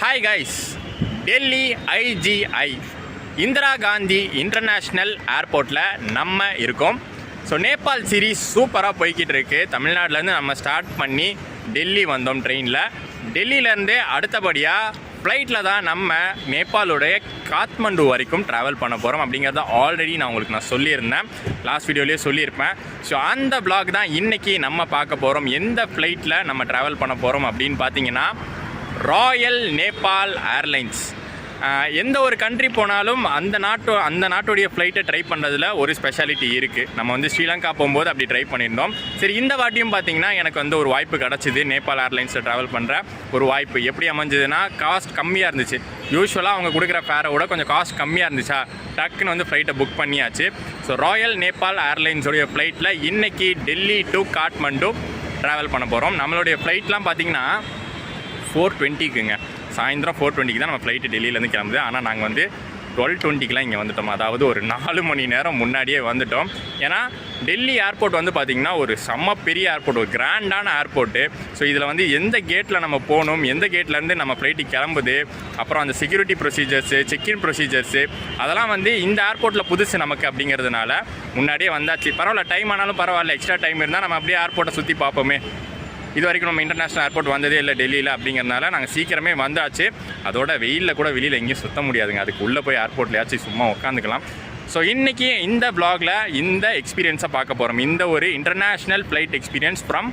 Hi guys, Delhi IGI Indira Gandhi international ஏர்போர்ட்டில் நம்ம இருக்கோம். ஸோ நேபாள் சீரீஸ் சூப்பராக போய்கிட்டு இருக்கு. தமிழ்நாட்டிலேருந்து நம்ம ஸ்டார்ட் பண்ணி டெல்லி வந்தோம் ட்ரெயினில். டெல்லியிலேருந்து அடுத்தபடியாக ஃப்ளைட்டில் தான் நம்ம நேபாளுடைய காத்மண்டு வரைக்கும் ட்ராவல் பண்ண போகிறோம். அப்படிங்கிறத ஆல்ரெடி நான் சொல்லியிருந்தேன், லாஸ்ட் வீடியோலேயே சொல்லியிருப்பேன். ஸோ அந்த வ்ளாக் தான் இன்றைக்கி நம்ம பார்க்க போகிறோம். எந்த ஃப்ளைட்டில் நம்ம ட்ராவல் பண்ண போகிறோம் அப்படின்னு பார்த்தீங்கன்னா ராயல் நேபாள் ஏர்லைன்ஸ். எந்த ஒரு கண்ட்ரி போனாலும் அந்த நாட்டுடைய ஃப்ளைட்டை ட்ரை பண்ணுறதுல ஒரு ஸ்பெஷாலிட்டி இருக்குது. நம்ம ஸ்ரீலங்கா போகும்போது அப்படி ட்ரை பண்ணியிருந்தோம். சரி, இந்த வாட்டியும் பார்த்திங்கன்னா எனக்கு ஒரு வாய்ப்பு கிடச்சிது. நேபாள் ஏர்லைன்ஸில் ட்ராவல் பண்ணுற ஒரு வாய்ப்பு எப்படி அமைஞ்சதுன்னா, காஸ்ட் கம்மியாக இருந்துச்சு. யூஸ்வலாக அவங்க கொடுக்குற ஃபேரை விட கொஞ்சம் காஸ்ட் கம்மியாக இருந்துச்சா, டக்குன்னு ஃப்ளைட்டை புக் பண்ணியாச்சு. ஸோ ராயல் நேபாள் ஏர்லைன்ஸோடைய ஃப்ளைட்டில் இன்றைக்கி டெல்லி டு காட்மண்டு ட்ராவல் பண்ண போகிறோம். நம்மளுடைய ஃப்ளைட்லாம் பார்த்திங்கன்னா 4:20க்குங்க, சாயந்தரம் 4:20க்கு தான் நம்ம ஃப்ளைட்டு டெல்லியிலேருந்து கிளம்புது. ஆனால் நாங்கள் 12:20க்கெலாம் இங்கே வந்துட்டோம். அதாவது ஒரு 4 மணி நேரம் முன்னாடியே வந்துட்டோம். ஏன்னா டெல்லி ஏர்போர்ட் பார்த்திங்கன்னா ஒரு செம்ம பெரிய ஏர்போர்ட், ஒரு கிராண்டான ஏர்போர்ட்டு. ஸோ இதில் எந்த கேட்டில் நம்ம போகணும், எந்த கேட்லேருந்து நம்ம ஃப்ளைட்டு கிளம்புது, அப்புறம் அந்த செக்யூரிட்டி ப்ரொசீஜர்ஸு, செக்இன் ப்ரொசீஜர்ஸு, அதெல்லாம் இந்த ஏர்போர்ட்டில் புதுசு நமக்கு. அப்படிங்கிறதுனால முன்னாடியே வந்தாச்சு. பரவாயில்ல, டைம் ஆனாலும் பரவாயில்ல, எக்ஸ்ட்ரா டைம் இருந்தால் நம்ம அப்படியே ஏர்போர்ட்டை சுற்றி பார்ப்போமே. இது வரைக்கும் நம்ம இன்டர்நேஷ்னல் ஏர்போர்ட் வந்ததே இல்லை டெல்லியில். அப்படிங்கிறதுனால நாங்கள் சீக்கிரமே வந்தாச்சு. அதோட வெயிலில் கூட வெளியில் எங்கேயும் சுற்ற முடியாதுங்க. அதுக்கு உள்ளே போய் ஏர்போர்ட்லையாச்சும் சும்மா உட்காந்துக்கலாம். ஸோ இன்றைக்கி இந்த வ்ளாகில் இந்த எக்ஸ்பீரியன்ஸை பார்க்க போகிறோம். இந்த ஒரு international flight experience from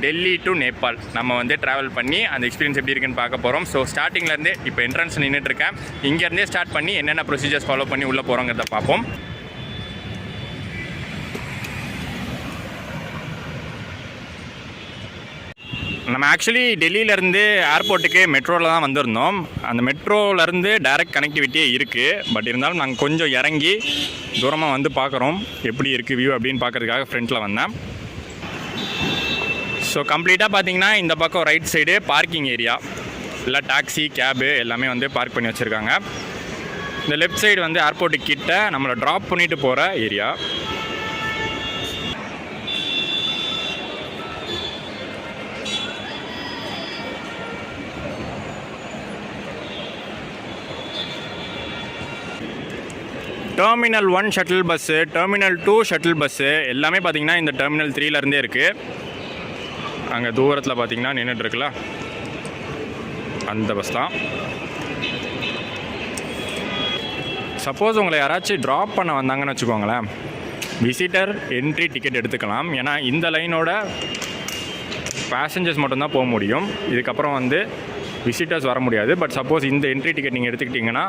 Delhi to Nepal நம்ம ட்ராவல் பண்ணி அந்த எக்ஸ்பீரியன்ஸ் எப்படி இருக்குன்னு பார்க்க போகிறோம். ஸோ ஸ்டார்டிங்லேருந்தே இப்போ என்ட்ரன்ஸ் நின்றுட்டுருக்கேன். இங்கேருந்தே ஸ்டார்ட் பண்ணி என்னென்ன ப்ரொசீஜர்ஸ் ஃபாலோ பண்ணி உள்ளே போகிறோங்கிறத பார்ப்போம். நம்ம ஆக்சுவலி டெல்லியிலேருந்து ஏர்போர்ட்டுக்கு மெட்ரோவில் தான் வந்திருந்தோம். அந்த மெட்ரோலேருந்து டைரக்ட் கனெக்டிவிட்டியே இருக்குது. பட் இருந்தாலும் நாங்கள் கொஞ்சம் இறங்கி தூரமாக பார்க்குறோம் எப்படி இருக்குது வியூ அப்படின்னு பார்க்குறதுக்காக ஃப்ரண்ட்டில் வந்தேன். ஸோ கம்ப்ளீட்டாக பார்த்தீங்கன்னா இந்த பக்கம் ரைட் சைடு பார்க்கிங் ஏரியா, இல்லை டாக்ஸி கேபு எல்லாமே பார்க் பண்ணி வச்சுருக்காங்க. இந்த லெஃப்ட் சைடு ஏர்போர்ட்டுக்கு கிட்ட நம்மளை ட்ராப் பண்ணிவிட்டு போகிற area. Terminal 1 shuttle bus, terminal 2 shuttle bus எல்லாமே பார்த்திங்கன்னா இந்த டெர்மினல் 3லேருந்தே இருக்குது. அங்கே தூரத்தில் பார்த்திங்கன்னா நின்றுட்டுருக்குல்ல, அந்த பஸ் தான். சப்போஸ் உங்களை யாராச்சும் ட்ராப் பண்ண வந்தாங்கன்னு வச்சுக்கோங்களேன், விசிட்டர் என்ட்ரி டிக்கெட் எடுத்துக்கலாம். ஏன்னா இந்த லைனோட பேசஞ்சர்ஸ் மட்டும்தான் போக முடியும். இதுக்கப்புறம் விசிட்டர்ஸ் வர முடியாது. பட் சப்போஸ் இந்த என்ட்ரி டிக்கெட் நீங்கள் எடுத்துக்கிட்டிங்கன்னா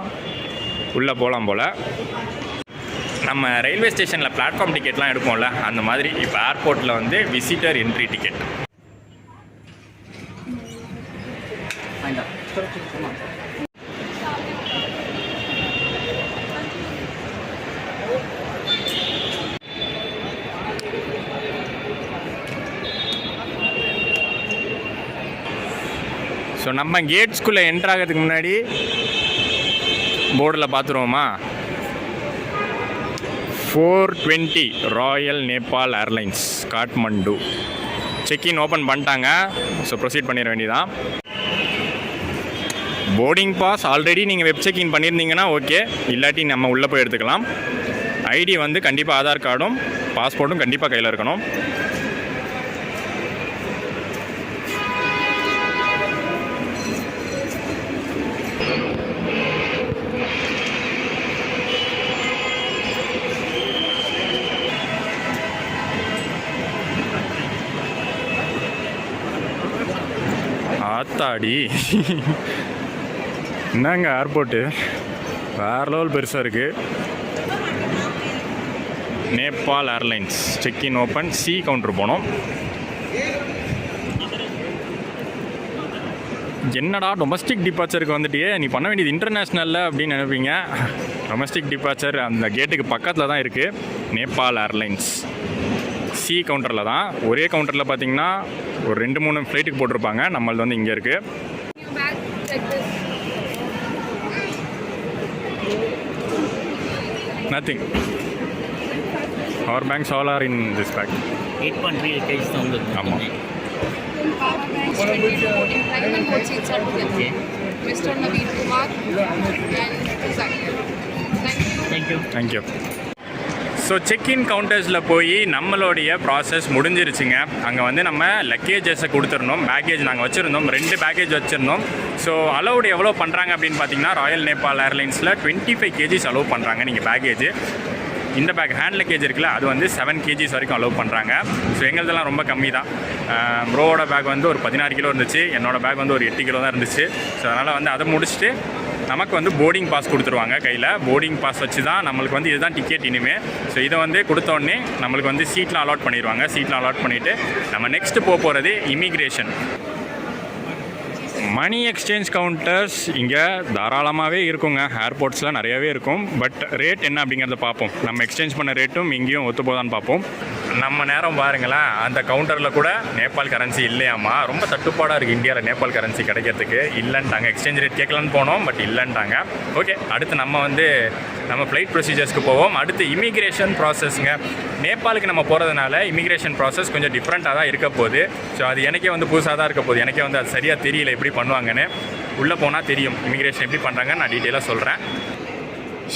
உள்ளே போகலாம் போல். நம்ம ரயில்வே ஸ்டேஷனில் பிளாட்ஃபார்ம் டிக்கெட்லாம் எடுப்போம்ல, அந்த மாதிரி இப்போ ஏர்போர்ட்டில் விசிட்டர் என்ட்ரி டிக்கெட். ஸோ நம்ம கேட்ஸ்குள்ளே என்ட்ராகிறதுக்கு முன்னாடி போர்டில் பார்த்துருவோமா, 4:20 Royal Nepal airlines Kathmandu. Check in open பண்ணிட்டாங்க. ஸோ ப்ரொசீட் பண்ணிட வேண்டியதான். போர்டிங் பாஸ் ஆல்ரெடி நீங்கள் வெப் செக்இன் பண்ணியிருந்தீங்கன்னா ஓகே, இல்லாட்டி நம்ம உள்ளே போய் எடுத்துக்கலாம். ஐடி கண்டிப்பாக ஆதார் கார்டும் பாஸ்போர்ட்டும் கண்டிப்பாக கையில் இருக்கணும். ஆத்தாடி, என்னங்க ஏர்போர்ட்டு வேறு லெவல் பெருசாக இருக்குது. Nepal airlines check in open, C counter போனோம். என்னடா டொமஸ்டிக் டிபார்ச்சருக்கு நீ பண்ண வேண்டியது இன்டர்நேஷ்னலில் அப்படின்னு நினைப்பீங்க. டொமஸ்டிக் டிபார்ச்சர் அந்த கேட்டுக்கு பக்கத்தில் தான் இருக்குது. நேபாள் ஏர்லைன்ஸ் சி கவுண்டரில் தான். ஒரே கவுண்டரில் பார்த்திங்கன்னா ஒரு 2-3 ஃப்ளைட்டுக்கு போட்டிருப்பாங்க. நம்மளது இங்கே இருக்குது. Nothing, our banks all are in this bag. 8.3 kg தான். ஆமாம். Okay. Mr. Naveed Kumar and Zach. Thank you. Thank you. So check in கவுண்டர்ஸில் போய் நம்மளுடைய ப்ராசஸ் முடிஞ்சிருச்சுங்க. அங்கே வந்து நம்ம லக்கேஜஸை கொடுத்துருந்தோம். பேக்கேஜ் நாங்கள் வச்சுருந்தோம், 2 பேக்கேஜ் வச்சுருந்தோம். ஸோ அலௌடு எவ்வளோ பண்ணுறாங்க அப்படின்னு பார்த்தீங்கன்னா, ராயல் நேபாள் ஏர்லைன்ஸில் 25 kgs அலோவ் பண்ணுறாங்க. நீங்கள் பேக்கேஜ் இந்த பேக் ஹேண்ட் லக்கேஜ் இருக்குல்ல, அது வந்து 7 kgs வரைக்கும் அலோவ் பண்ணுறாங்க. ஸோ எங்களதெல்லாம் ரொம்ப கம்மி தான். ப்ரோவோட பேக் வந்து ஒரு 16 கிலோ இருந்துச்சு, என்னோடய பேக் வந்து ஒரு 8 கிலோ தான் இருந்துச்சு. ஸோ அதனால் வந்து அதை முடிச்சுட்டு நமக்கு வந்து போர்டிங் பாஸ் கொடுத்துருவாங்க கையில். போர்டிங் பாஸ் வச்சு தான் நம்மளுக்கு வந்து இதுதான் டிக்கெட் இனிமேல். ஸோ இதை வந்து கொடுத்தோடனே நம்மளுக்கு வந்து சீட்லாம் அலாட் பண்ணிடுவாங்க. சீட்லாம் அலாட் பண்ணிவிட்டு நம்ம நெக்ஸ்ட்டு போகிறது இமிக்ரேஷன். மணி எக்ஸ்சேஞ்ச் கவுண்டர்ஸ் இங்கே தாராளமாகவே இருக்குங்க. ஏர்போர்ட்ஸில் நிறையாவே இருக்கும். பட் ரேட் என்ன அப்படிங்கிறத பார்ப்போம். நம்ம எக்ஸ்சேஞ்ச் பண்ண ரேட்டும் இங்கேயும் ஒத்து போதான்னு பார்ப்போம். நம்ம நேரம் பாருங்களேன், அந்த கவுண்டரில் கூட நேபாள் கரன்சி இல்லையாமா. ரொம்ப தட்டுப்பாடாக இருக்குது இந்தியாவில் நேபாள் கரன்சி கிடைக்கிறதுக்கு. இல்லைன்ட்டாங்க. எக்ஸ்சேஞ்ச் ரேட் கேட்கலான்னு போனோம், பட் இல்லைன்ட்டாங்க. ஓகே, அடுத்து நம்ம ஃப்ளைட் ப்ரொசீஜர்ஸ்க்கு போவோம். அடுத்து இமிக்ரேஷன் ப்ராசஸ்ங்க. நேபாளுக்கு நம்ம போகிறதுனால இமிக்ரேஷன் ப்ராசஸ் கொஞ்சம் டிஃப்ரெண்ட்டாக தான் இருக்க போகுது. ஸோ அது எனக்கே வந்து புதுசாக தான் இருக்க போகுது. எனக்கே வந்து அது சரியாக தெரியல எப்படி பண்ணுவாங்கன்னு. உள்ளே போனால் தெரியும் இமிக்ரேஷன் எப்படி பண்ணுறாங்கன்னு நான் டீட்டெயிலாக சொல்கிறேன்.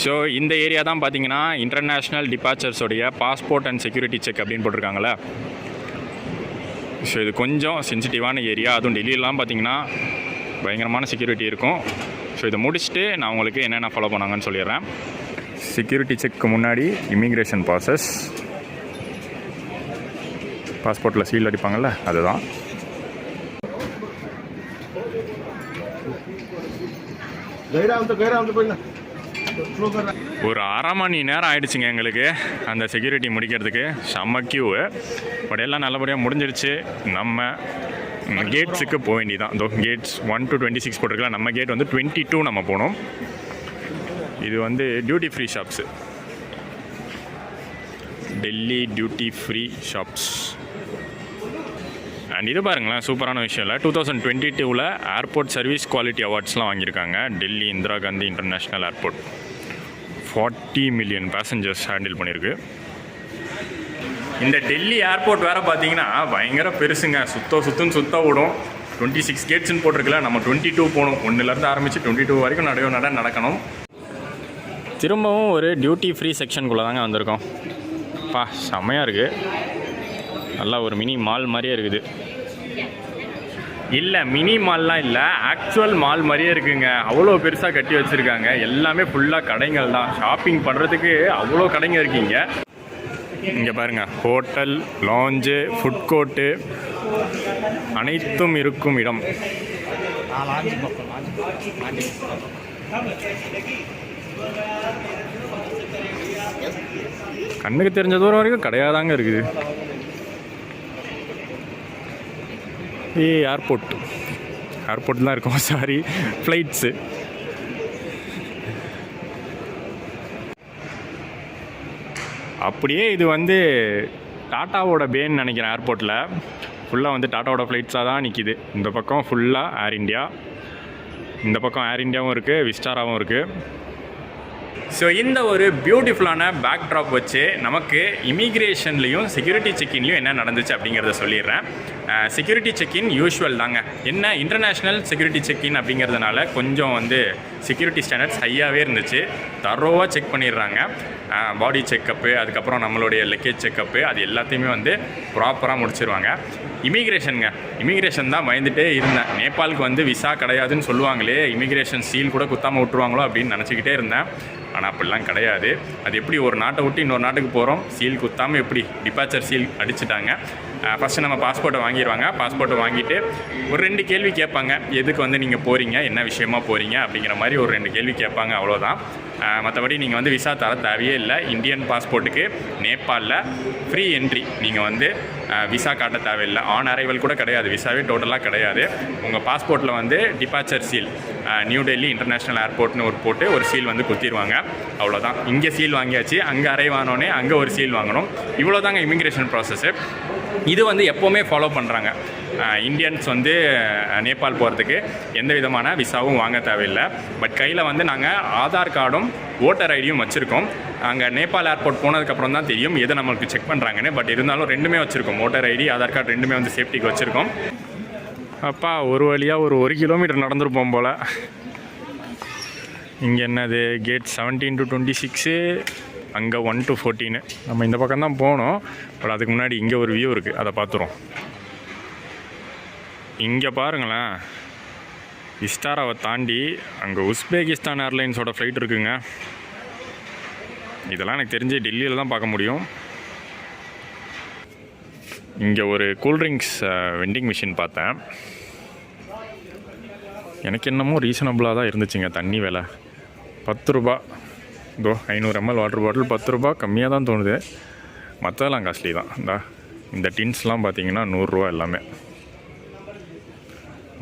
ஸோ இந்த ஏரியா தான் பார்த்தீங்கன்னா இன்டர்நேஷ்னல் டிபார்ச்சர்ஸோடைய பாஸ்போர்ட் அண்ட் செக்யூரிட்டி செக் அப்படின்னு போட்டிருக்காங்களே. ஸோ இது கொஞ்சம் சென்சிட்டிவான ஏரியா. அதுவும் டெல்லியெலாம் பார்த்தீங்கன்னா பயங்கரமான செக்யூரிட்டி இருக்கும். ஸோ இதை முடிச்சுட்டு நான் உங்களுக்கு என்னென்ன ஃபாலோ பண்ணாங்கன்னு சொல்லிடுறேன். செக்யூரிட்டி செக்கு முன்னாடி இமிக்ரேஷன் ப்ராசஸ். பாஸ்போர்ட்டில் சீல் அடிப்பாங்கள்ல, அதுதான். ஒரு 1/2 மணி நேரம் ஆயிடுச்சுங்க எங்களுக்கு அந்த செக்யூரிட்டி முடிக்கிறதுக்கு. செம்ம கியூ. பட் எல்லாம் நல்லபடியாக முடிஞ்சிருச்சு. நம்ம கேட்ஸுக்கு போக வேண்டியதான். இதோ கேட்ஸ் 1 to 26 போட்டிருக்கலாம். நம்ம கேட் வந்து 22 நம்ம போகணும். இது வந்து duty free shops, Delhi duty free shops. And இது பாருங்களேன், சூப்பரான விஷயம் இல்லை. 2022 ஏர்போர்ட் சர்வீஸ் குவாலிட்டி அவார்ட்ஸ்லாம் வாங்கியிருக்காங்க. Delhi Indira Gandhi international airport 40 million passengers handle பண்ணியிருக்கு. இந்த டெல்லி ஏர்போர்ட் வேறு பார்த்தீங்கன்னா பயங்கர பெருசுங்க. சுற்றுன்னு சுத்த விடும். 26 கேட்ஸ்ன்னு போட்டிருக்கல, நம்ம 22 போகணும். 1லேருந்து ஆரம்பித்து 22 வரைக்கும் நடக்கணும். திரும்பவும் ஒரு டியூட்டி ஃப்ரீ செக்ஷனுக்குள்ளே தாங்க வந்திருக்கோம். செம்மையாக இருக்குது. நல்லா ஒரு மினி மால் மாதிரியே இருக்குது. இல்லை, மினி மால்லாம் இல்லை, ஆக்சுவல் மால் மாதிரியே இருக்குங்க. அவ்வளோ பெருசாக கட்டி வச்சுருக்காங்க. எல்லாமே ஃபுல்லாக கடைகள் தான். ஷாப்பிங் பண்ணுறதுக்கு அவ்வளோ கடைங்க இருக்குங்க. இங்கே பாருங்கள், ஹோட்டல், லாஞ்சு, ஃபுட் கோர்ட்டு அனைத்தும் இருக்கும் இடம். கண்ணுக்கு தெரிஞ்ச தூரம் வரைக்கும் கடையாதாங்க இருக்குது. ஏர்போர்ட் தான் இருக்கும். Sorry, flights. அப்படியே இது வந்து டாட்டாவோட பேன்னு நினைக்கிறேன். ஏர்போர்ட்டில் ஃபுல்லாக வந்து டாட்டாவோட ஃப்ளைட்ஸாக தான் நிற்கிது. இந்த பக்கம் ஃபுல்லாக ஏர் இண்டியா, இந்த பக்கம் ஏர் இண்டியாவும் இருக்குது, விஸ்டாராவும் இருக்குது. ஸோ இந்த ஒரு பியூட்டிஃபுல்லான பேக் ட்ராப் வச்சு நமக்கு இமிக்ரேஷன்லேயும் செக்யூரிட்டி செக்இன்லையும் என்ன நடந்துச்சு அப்படிங்கிறத சொல்லிடுறேன். செக்யூரிட்டி செக்இன் யூஷுவல் தாங்க. என்ன இன்டர்நேஷ்னல் செக்யூரிட்டி செக்இன் அப்படிங்கிறதுனால கொஞ்சம் வந்து செக்யூரிட்டி ஸ்டாண்டர்ட்ஸ் ஹையாகவே இருந்துச்சு. தரோவாக செக் பண்ணிடுறாங்க. பாடி செக்கப்பு, அதுக்கப்புறம் நம்மளுடைய லக்கேஜ் செக்கப்பு, அது எல்லாத்தையுமே வந்து ப்ராப்பராக முடிச்சிருவாங்க. இமிக்ரேஷன் தான் பயந்துகிட்டே இருந்தேன். நேபாளுக்கு வந்து விசா கிடையாதுன்னு சொல்லுவாங்களே, இமிக்ரேஷன் சீல் கூட குத்தாமல் விட்டுருவாங்களோ அப்படின்னு நினச்சிக்கிட்டே இருந்தேன். ஆனால் அப்படிலாம் கிடையாது. அது எப்படி ஒரு நாட்டை விட்டு இன்னொரு நாட்டுக்கு போகிறோம், சீல் குத்தாமல் எப்படி டிபார்ச்சர் சீல் அடிச்சுட்டாங்க. ஃபஸ்ட்டு நம்ம பாஸ்போர்ட்டை வாங்கிடுவாங்க. பாஸ்போர்ட்டை வாங்கிட்டு ஒரு 2 கேள்வி கேட்பாங்க. எதுக்கு வந்து நீங்கள் போகிறீங்க, என்ன விஷயமா போகிறீங்க அப்படிங்கிற மாதிரி ஒரு 2 கேள்வி கேட்பாங்க, அவ்வளோதான். மற்றபடி நீங்கள் வந்து விசா தர தேவையே இல்லை. இந்தியன் பாஸ்போர்ட்டுக்கு நேபாளில் ஃப்ரீ என்ட்ரி. நீங்கள் வந்து விசா காட்ட தேவையில்லை. ஆன் அரைவல் கூட கிடையாது, விசாவே டோட்டலாக கிடையாது. உங்கள் பாஸ்போர்ட்டில் வந்து departure seal, new Delhi international ஏர்போர்ட்னு ஒரு ஒரு சீல் வந்து குத்திடுவாங்க. அவ்வளோதான். இங்கே சீல் வாங்கியாச்சு, அங்கே அரைவ் ஆனோடனே அங்கே ஒரு சீல் வாங்கணும். இவ்வளோ தாங்க இமிக்ரேஷன் ப்ராசஸ்ஸு. இது வந்து எப்போவுமே ஃபாலோ பண்ணுறாங்க. இந்தியன்ஸ் வந்து நேபாள் போகிறதுக்கு எந்த விதமான விசாவும் வாங்க தேவையில்லை. பட் கையில் வந்து நாங்கள் ஆதார் கார்டும் ஓட்டர் ஐடியும் வச்சுருக்கோம். அங்கே நேபாள் ஏர்போர்ட் போனதுக்கப்புறம் தான் தெரியும் எதை நம்மளுக்கு செக் பண்ணுறாங்கன்னு. பட் இருந்தாலும் 2மே வச்சுருக்கோம். ஓட்டர் ஐடி, ஆதார் கார்டு 2மே வந்து சேஃப்டிக்கு வச்சுருக்கோம். அப்பா ஒரு வழியாக ஒரு கிலோமீட்டர் நடந்துருப்போம் போல். இங்கே என்னது கேட் 17 to 26, அங்கே 1 to 14. நம்ம இந்த பக்கம் தான் போகணும். பட் அதுக்கு முன்னாடி இங்கே ஒரு வியூ இருக்குது, அதை பார்த்துருவோம். இங்கே பாருங்களேன், விஸ்டாராவை தாண்டி அங்கே உஸ்பெகிஸ்தான் ஏர்லைன்ஸோட ஃப்ளைட் இருக்குங்க. இதெல்லாம் எனக்கு தெரிஞ்சு டெல்லியில் தான் பார்க்க முடியும். இங்கே ஒரு கூல்ட்ரிங்க்ஸ் வெண்டிங் மிஷின் பார்த்தேன். எனக்கு என்னமோ ரீசனபுளாக தான் இருந்துச்சுங்க. தண்ணி விலை 10 ரூபா. இதோ 500 ml வாட்டர் பாட்டில் 10 ரூபா, கம்மியாக தான் தோணுது. மற்றதெல்லாம் காஸ்ட்லி தான். இந்த டின்ஸ்லாம் பார்த்தீங்கன்னா 100 ரூபா எல்லாமே.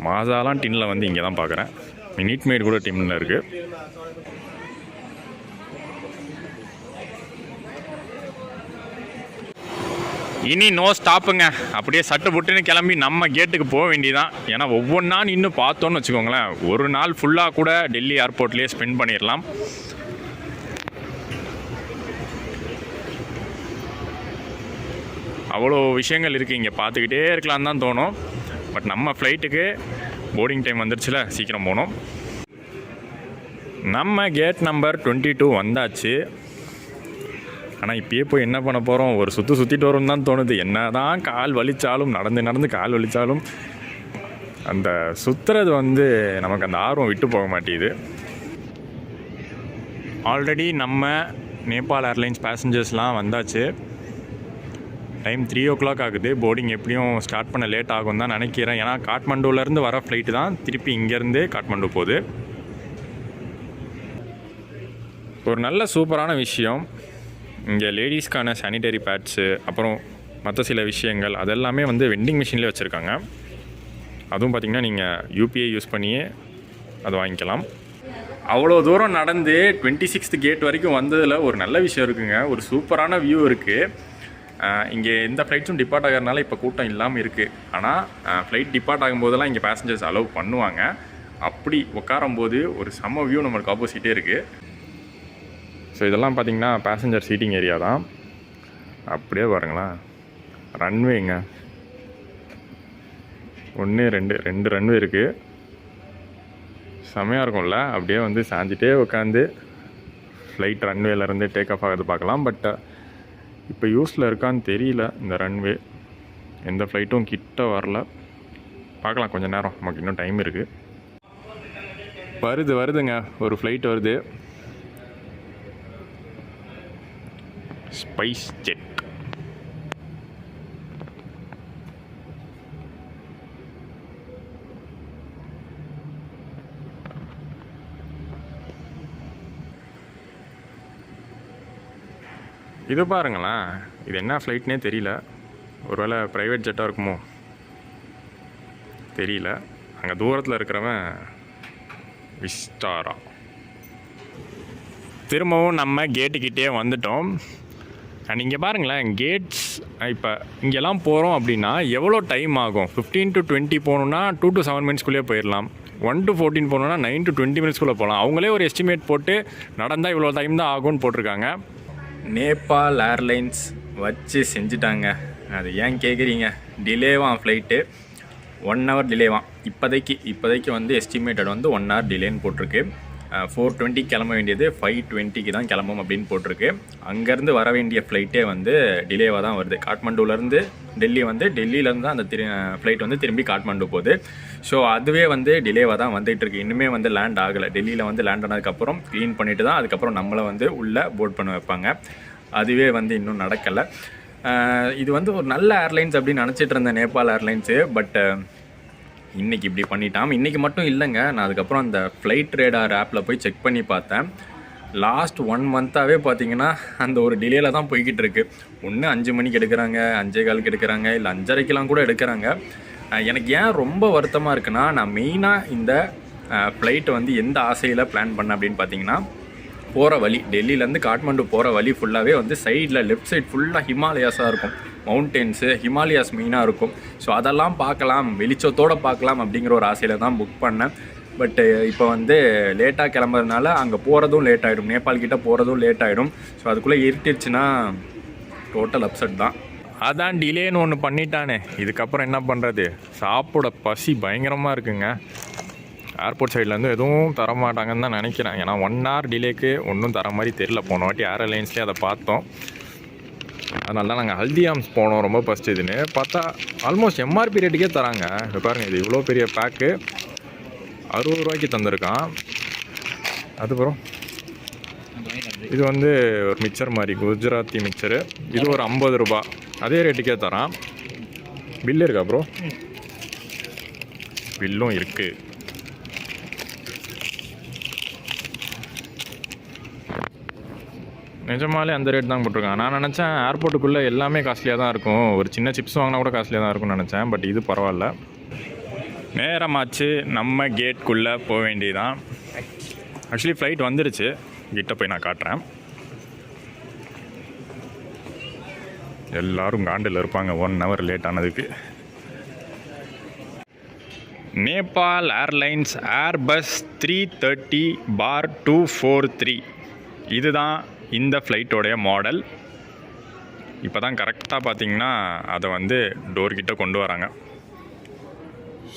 மாசாலாம் டின்னில் வந்து இங்கே தான் பார்க்குறேன். மினிட் மேட் கூட டின்னில் இருக்குது. இனி நோ ஸ்டாப்புங்க. அப்படியே சட்டு புட்டுன்னு கிளம்பி நம்ம கேட்டுக்கு போக வேண்டியதான். ஏன்னா ஒவ்வொன்றா இன்னும் பார்த்தோன்னு வச்சுக்கோங்களேன், ஒரு நாள் ஃபுல்லாக கூட டெல்லி ஏர்போர்ட்லேயே ஸ்பெண்ட் பண்ணிடலாம். அவ்வளோ விஷயங்கள் இருக்குது இங்கே, பார்த்துக்கிட்டே இருக்கலான்னு தான் தோணும். பட் நம்ம ஃப்ளைட்டுக்கு போர்டிங் டைம் வந்துருச்சுல, சீக்கிரம் போகணும். நம்ம கேட் நம்பர் 22 வந்தாச்சு. ஆனால் இப்போயே போய் என்ன பண்ண போகிறோம், ஒரு சுற்றிட்டு வரும் தான் தோணுது. என்ன தான் கால் வலித்தாலும், நடந்து கால் வலித்தாலும் அந்த சுற்றுறது வந்து நமக்கு அந்த ஆர்வம் விட்டு போக மாட்டேங்குது. ஆல்ரெடி நம்ம நேபாள் ஏர்லைன்ஸ் பேசஞ்சர்ஸ்லாம் வந்தாச்சு. டைம் 3 o'clock ஆகுது. போர்டிங் எப்படியும் ஸ்டார்ட் பண்ண லேட் ஆகும் தான் நினைக்கிறேன். ஏன்னா காட்மண்டுலேருந்து வர ஃப்ளைட்டு தான் திருப்பி இங்கேருந்து காட்மண்டு போகுது. ஒரு நல்ல சூப்பரான விஷயம், இங்கே லேடிஸ்க்கான சானிடரி பேட்ஸு, அப்புறம் மற்ற சில விஷயங்கள் அதெல்லாமே வந்து வெண்டிங் மிஷின்லேயே வச்சுருக்காங்க. அதுவும் பார்த்திங்கன்னா நீங்கள் யூபிஐ யூஸ் பண்ணியே அதை வாங்கிக்கலாம். அவ்வளோ தூரம் நடந்து 26th கேட் வரைக்கும் வந்ததில் ஒரு நல்ல விஷயம் இருக்குங்க. ஒரு சூப்பரான வியூ இருக்குது. இங்கே எந்த ஃப்ளைட்ஸும் டிபார்ட் ஆகிறதுனால இப்போ கூட்டம் இல்லாமல் இருக்குது. ஆனால் ஃப்ளைட் டிபார்ட் ஆகும்போதெல்லாம் இங்கே பேசஞ்சர்ஸ் அலோவ் பண்ணுவாங்க. அப்படி உட்காரும்போது ஒரு செம்ம வியூ நம்மளுக்கு ஆப்போசிட்டே இருக்குது. ஸோ இதெல்லாம் பார்த்திங்கன்னா பேசஞ்சர் சீட்டிங் ஏரியா தான். அப்படியே பாருங்களேன், ரன்வேங்க 1 2 ரன்வே இருக்குது. செம்மையாக இருக்கும்ல. அப்படியே வந்து சாஞ்சிட்டே உட்காந்து ஃப்ளைட் ரன்வேலேருந்து டேக் ஆஃப் ஆகிறது பார்க்கலாம். பட் இப்போ யூஸில் இருக்கான்னு தெரியல இந்த ரன்வே. எந்த ஃப்ளைட்டும் கிட்ட வரல. பார்க்கலாம் கொஞ்சம் நேரம், நமக்கு இன்னும் டைம் இருக்குது. வருதுங்க, ஒரு ஃப்ளைட் வருது. ஸ்பைஸ் ஜெட். இது பாருங்களேன், இது என்ன ஃப்ளைட்னே தெரியல. ஒருவேளை ப்ரைவேட் ஜெட்டாக இருக்குமோ தெரியல. அங்கே தூரத்தில் இருக்கிறவன் விஸ்டாரா. திரும்பவும் நம்ம கேட்டுக்கிட்டே வந்துட்டோம். அண்ட் இங்கே பாருங்களேன், கேட்ஸ் இப்போ இங்கெல்லாம் போகிறோம் அப்படின்னா எவ்வளோ டைம் ஆகும். 15 to 20 போகணுன்னா 2 to 7 மினிட்ஸ்குள்ளேயே போயிடலாம். 1 to 14 போகணுன்னா 9 to 20 மினிட்ஸ்குள்ளே போகலாம். அவங்களே ஒரு எஸ்டிமேட் போட்டு நடந்தால் இவ்வளோ டைம் தான் ஆகும்னு போட்டிருக்காங்க. நேபாள் ஏர்லைன்ஸ் வச்சு செஞ்சுட்டாங்க. அது ஏன் கேட்குறீங்க, டிலேவான் ஃப்ளைட்டு 1 hour டிலேவான். இப்போதைக்கு வந்து எஸ்டிமேட்டட் வந்து 1 hour டிலேன்னு போட்டிருக்கு. 4:20 கிளம்ப வேண்டியது 5:20 தான் கிளம்பும் அப்படின்னு போட்டிருக்கு. அங்கேருந்து வர வேண்டிய ஃப்ளைட்டே வந்து டிலேவாக தான் வருது. காட்மண்டுலேருந்து டெல்லி வந்து, டெல்லியிலேருந்து தான் அந்த ஃப்ளைட் வந்து திரும்பி காட்மண்டு போகுது. ஸோ அதுவே வந்து டிலேவாக தான் வந்துகிட்ருக்கு. இன்னுமே வந்து லேண்ட் ஆகலை. டெல்லியில் வந்து லேண்ட் ஆனதுக்கப்புறம் க்ளீன் பண்ணிவிட்டு தான் அதுக்கப்புறம் நம்மளை வந்து உள்ளே போர்ட் பண்ண வைப்பாங்க. அதுவே வந்து இன்னும் நடக்கலை. இது வந்து ஒரு நல்ல ஏர்லைன்ஸ் அப்படின்னு நினச்சிட்டு இருந்தேன் நேபாள் ஏர்லைன்ஸு. பட் இன்றைக்கி இப்படி பண்ணிட்டான். இன்றைக்கி மட்டும் இல்லைங்க, நான் அதுக்கப்புறம் அந்த ஃப்ளைட் ரேடார் ஆப்பில் போய் செக் பண்ணி பார்த்தேன். லாஸ்ட் 1 month-ஆகவே பார்த்தீங்கன்னா அந்த ஒரு டிலேயில் தான் போய்கிட்டு இருக்குது. ஒன்று 5 மணிக்கு எடுக்கிறாங்க, 5:15 எடுக்கிறாங்க, இல்லை 5:30 கூட எடுக்கிறாங்க. எனக்கு ஏன் ரொம்ப வருத்தமாக இருக்குன்னா, நான் மெயினாக இந்த ஃப்ளைட்டை வந்து எந்த ஆசையில் பிளான் பண்ணேன் அப்படின்னு பார்த்தீங்கன்னா, போகிற வழி டெல்லியிலேருந்து காட்மண்டு போகிற வழி ஃபுல்லாகவே வந்து சைடில் லெஃப்ட் சைட் ஃபுல்லாக ஹிமாலயாஸாக இருக்கும். மவுண்டென்ஸு, ஹிமாலயாஸ் மெயினாக இருக்கும். ஸோ அதெல்லாம் பார்க்கலாம், வெளிச்சத்தோடு பார்க்கலாம் அப்படிங்கிற ஒரு ஆசையில் தான் புக் பண்ணேன். பட்டு இப்போ வந்து லேட்டாக கிளம்புறதுனால அங்கே போகிறதும் லேட் ஆகிடும், நேபாள் கிட்டே போகிறதும் லேட் ஆகிடும். ஸோ அதுக்குள்ளே இருட்டுச்சுன்னா டோட்டல் அப்செட் தான். அதான் டிலேன்னு ஒன்று பண்ணிட்டானே, இதுக்கப்புறம் என்ன பண்ணுறது? சாப்பிட பசி பயங்கரமாக இருக்குங்க. ஏர்போர்ட் சைட்லேருந்து எதுவும் தரமாட்டாங்கன்னு தான் நினைக்கிறேன். ஏன்னா 1 hour டிலேக்கு ஒன்றும் தர மாதிரி தெரில. போன வாட்டி ஏர்லைன்ஸ்லேயே அதை பார்த்தோம். அதனால தான் நாங்கள் ஹல்திராம்ஸ் போனோம் ரொம்ப ஃபஸ்ட். இதுன்னு பார்த்தா ஆல்மோஸ்ட் எம்ஆர்பி ரேட்டுக்கே தராங்க. இப்போ பாருங்கள், இது இவ்வளோ பெரிய பேக்கு 60 ரூபாய்க்கு தந்திருக்கான். அதுக்கப்புறம் இது வந்து ஒரு மிக்சர் மாதிரி, குஜராத்தி மிக்சரு. இது ஒரு 50 ரூபா, அதே ரேட்டுக்கே தரான். பில்லு இருக்கா ப்ரோ? பில்லும் இருக்குது. நிஜமாலே அந்த ரேட் தான் போட்டிருக்காங்க. நான் நினச்சேன் ஏர்போர்ட்டுக்குள்ளே எல்லாமே காஸ்ட்லியாக தான் இருக்கும், ஒரு சின்ன சிப்ஸ் வாங்கினா கூட காஸ்ட்லியாக தான் இருக்கும்னு நினச்சேன். பட் இது பரவாயில்ல. நேரமாச்சு, நம்ம கேட்குள்ளே போக வேண்டியதான். ஆக்சுவலி ஃப்ளைட் வந்துருச்சு, கிட்ட போய் நான் காட்டுறேன். எல்லோரும் காண்டில் இருப்பாங்க 1 hour லேட் ஆனதுக்கு. நேபாள் ஏர்லைன்ஸ் ஏர்பஸ் 330/243 இதுதான் இந்த ஃப்ளைட்டோடைய மாடல். இப்போ தான் கரெக்டாக பார்த்தீங்கன்னா அதை வந்து டோர்கிட்ட கொண்டு வராங்க.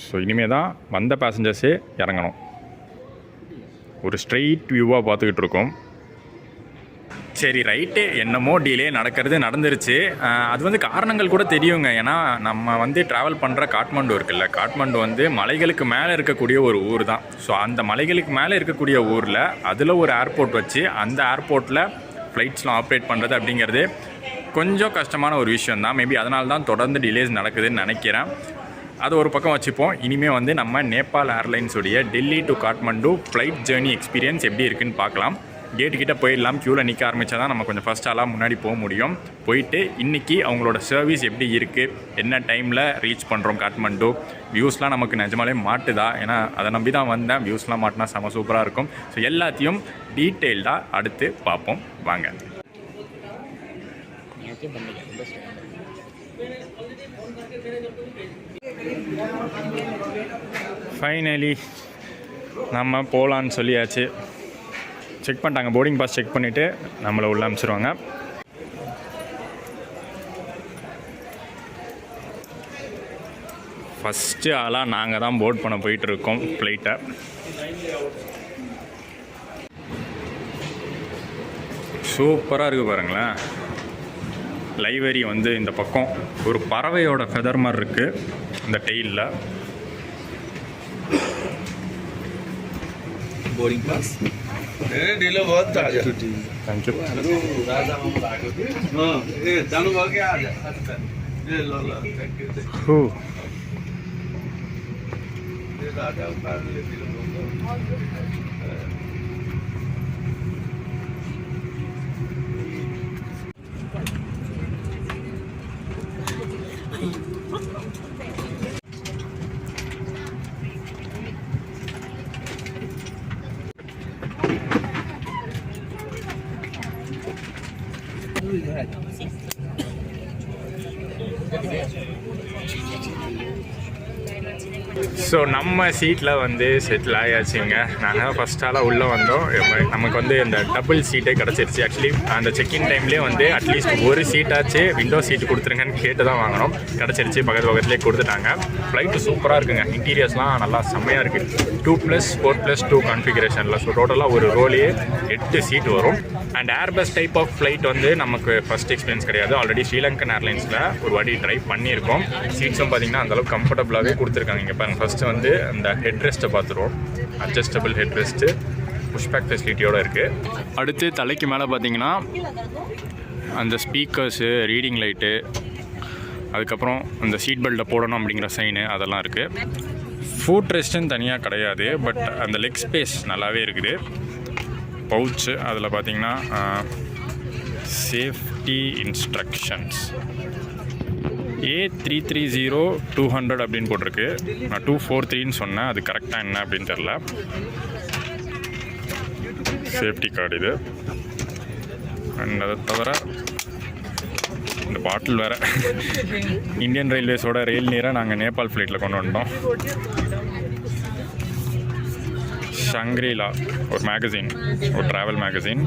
ஸோ இனிமேல் தான் வந்த பேசஞ்சர்ஸே இறங்கணும். ஒரு ஸ்ட்ரெயிட் வியூவாக பார்த்துக்கிட்டு இருக்கோம். சரி ரைட்டு, என்னமோ டிலே நடந்துருச்சு. அது வந்து காரணங்கள் கூட தெரியுங்க. ஏன்னா நம்ம வந்து ட்ராவல் பண்ணுற காட்மாண்டு இருக்குல்ல, காட்மாண்டு வந்து மலைகளுக்கு மேலே இருக்கக்கூடிய ஒரு ஊர் தான். ஸோ அந்த மலைகளுக்கு மேலே இருக்கக்கூடிய ஊரில் அதில் ஒரு ஏர்போர்ட் வச்சு அந்த ஏர்போர்ட்டில் ஃப்ளைட்ஸ்லாம் ஆப்ரேட் பண்ணுறது அப்படிங்கிறது கொஞ்சம் கஷ்டமான ஒரு விஷயம் தான். மேபி அதனால தான் தொடர்ந்து டிலேஸ் நடக்குதுன்னு நினைக்கிறேன். அது ஒரு பக்கம் வச்சுப்போம். இனிமேல் வந்து நம்ம நேபாள் ஏர்லைன்ஸுடைய Delhi to Kathmandu flight journey experience எப்படி இருக்குதுன்னு பார்க்கலாம். கேட்டுக்கிட்ட போயிடலாம். க்யூவில் நிற்க ஆரம்பித்தா தான் நம்ம கொஞ்சம் ஃபஸ்ட் ஆளாக முன்னாடி போக முடியும். போயிட்டு இன்றைக்கி அவங்களோட சர்வீஸ் எப்படி இருக்குது, என்ன டைமில் ரீச் பண்ணுறோம் காட்மாண்டு, வியூஸ்லாம் நமக்கு நிஜமாலே மாட்டுதா, ஏன்னா அதை நம்பி தான் வந்தேன். வியூஸ்லாம் மாட்டினா செம சூப்பராக இருக்கும். ஸோ எல்லாத்தையும் டீட்டெயில்டாக அடுத்து பார்ப்போம் வாங்க. ஃபைனலி நம்ம போகலான்னு சொல்லியாச்சு. செக் பண்ணிட்டாங்க, போர்டிங் பாஸ் செக் பண்ணிவிட்டு நம்மளை உள்ள அனுப்பிச்சிருவாங்க. ஃபஸ்ட்டு ஆளாக நாங்கள் தான் போர்ட் பண்ண போயிட்டுருக்கோம் ஃப்ளைட்டை. சூப்பராக இருக்குது பாருங்களேன். லைவரி வந்து இந்த பக்கம் ஒரு பறவையோட ஃபெதர் மாதிரி இருக்குது இந்த டெயிலில். बोर्डिंग पास ढीलो बहुत था। Thank you. हाँ ये चालू हो गया आ जा ये लो लो हो ये राजा उतार ले ढीलो ஸோ நம்ம சீட்டில் வந்து செட்டில் ஆயாச்சுங்க. நாங்கள் ஃபஸ்ட் ஆளாக உள்ளே வந்தோம். நமக்கு வந்து இந்த டபுள் சீட்டே கிடச்சிருச்சு. ஆக்சுவலி அந்த செக்இன் டைம்லேயே வந்து அட்லீஸ்ட் ஒரு சீட்டாச்சு விண்டோ சீட்டு கொடுத்துருங்கன்னு கேட்டு தான் வாங்கினோம். கிடச்சிருச்சு, பக்கத்துலேயே கொடுத்துட்டாங்க. ஃப்ளைட்டு சூப்பராக இருக்குங்க. இன்டீரியர்ஸ்லாம் நல்லா செம்மையாக இருக்குது. 2+4+2 கான்ஃபிகரேஷனில். ஸோ டோட்டலாக ஒரு ரோலையே 8 சீட் வரும். And Airbus type of flight வந்து நமக்கு ஃபஸ்ட் எக்ஸ்பீரியன்ஸ் கிடையாது. ஆல்ரெடி ஸ்ரீலங்கன் ஏர்லைன்ஸில் ஒரு வாட்டி ட்ரை பண்ணியிருக்கோம். சீட்ஸும் பார்த்திங்கன்னா அந்தளவுக்கு கம்ஃபர்டபுளாகவே கொடுத்துருக்காங்க. இங்கே பாருங்கள், ஃபஸ்ட்டு வந்து அந்த ஹெட் ரெஸ்ட்டை பார்த்துருவோம். அட்ஜஸ்டபிள் ஹெட் ரெஸ்ட்டு புஷ்பேக் ஃபெசிலிட்டியோடு இருக்குது. அடுத்து தலைக்கு மேலே பார்த்திங்கன்னா அந்த ஸ்பீக்கர்ஸு, ரீடிங் லைட்டு, அதுக்கப்புறம் அந்த சீட் பெல்ட்டை போடணும் அப்படிங்கிற சைனு அதெல்லாம் இருக்குது. ஃபுட் ரெஸ்ட்டுன்னு தனியாக கிடையாது, பட் அந்த லெக் ஸ்பேஸ் நல்லாவே இருக்குது. பவுச்சு அதில் பார்த்திங்கன்னா சேஃப்டி இன்ஸ்ட்ரக்ஷன்ஸ் A330-200 அப்படின்னு போட்டிருக்கு. நான் 243ன்னு சொன்னேன், அது கரெக்டாக என்ன அப்படின்னு தெரில. சேஃப்டி கார்டு இது. அண்ட் அதை தவிர இந்த பாட்டில் வேறு இந்தியன் ரயில்வேஸோட ரயில் நீரை நாங்கள் நேபாள் ஃப்ளைட்டில் கொண்டு வந்துட்டோம். ஷங்க்ரீலா ஒரு மேகசின், ஒரு ட்ராவல் மேகசின்.